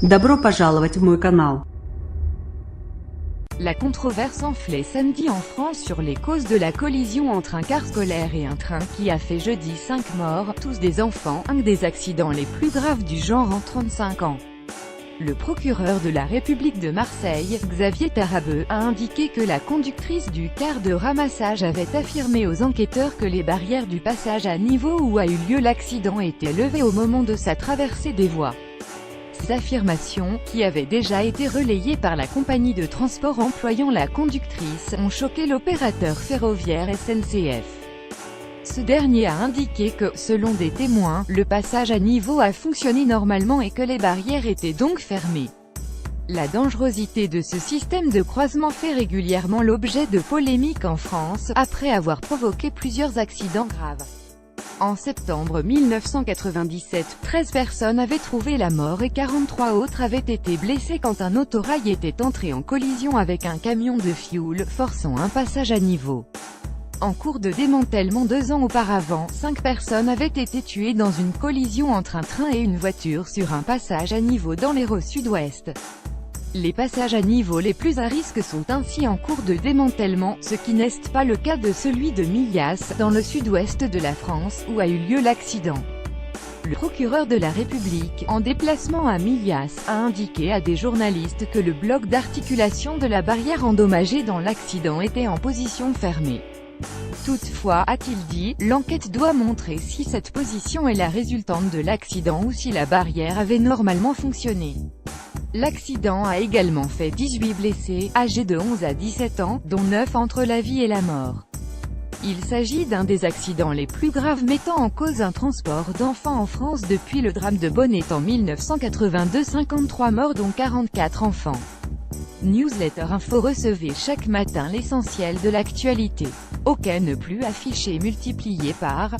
Добро пожаловать в мой канал. La controverse enflait samedi en France sur les causes de la collision entre un car scolaire et un train qui a fait jeudi 5 morts, tous des enfants, un des accidents les plus graves du genre en 35 ans. Le procureur de la République de Marseille, Xavier Tarabeu, a indiqué que la conductrice du car de ramassage avait affirmé aux enquêteurs que les barrières du passage à niveau où a eu lieu l'accident étaient levées au moment de sa traversée des voies. Ces affirmations, qui avaient déjà été relayées par la compagnie de transport employant la conductrice, ont choqué l'opérateur ferroviaire SNCF. Ce dernier a indiqué que, selon des témoins, le passage à niveau a fonctionné normalement et que les barrières étaient donc fermées. La dangerosité de ce système de croisement fait régulièrement l'objet de polémiques en France, après avoir provoqué plusieurs accidents graves. En septembre 1997, 13 personnes avaient trouvé la mort et 43 autres avaient été blessées quand un autorail était entré en collision avec un camion de fioul, forçant un passage à niveau. En cours de démantèlement 2 ans auparavant, 5 personnes avaient été tuées dans une collision entre un train et une voiture sur un passage à niveau dans l'Hérault Sud-Ouest. Les passages à niveau les plus à risque sont ainsi en cours de démantèlement, ce qui n'est pas le cas de celui de Millas, dans le sud-ouest de la France, où a eu lieu l'accident. Le procureur de la République, en déplacement à Millas, a indiqué à des journalistes que le bloc d'articulation de la barrière endommagée dans l'accident était en position fermée. Toutefois, a-t-il dit, l'enquête doit montrer si cette position est la résultante de l'accident ou si la barrière avait normalement fonctionné. L'accident a également fait 18 blessés, âgés de 11 à 17 ans, dont 9 entre la vie et la mort. Il s'agit d'un des accidents les plus graves mettant en cause un transport d'enfants en France depuis le drame de Bonnet en 1982, 53 morts dont 44 enfants. Newsletter Info. Recevez chaque matin l'essentiel de l'actualité. OK ne plus affiché multiplié par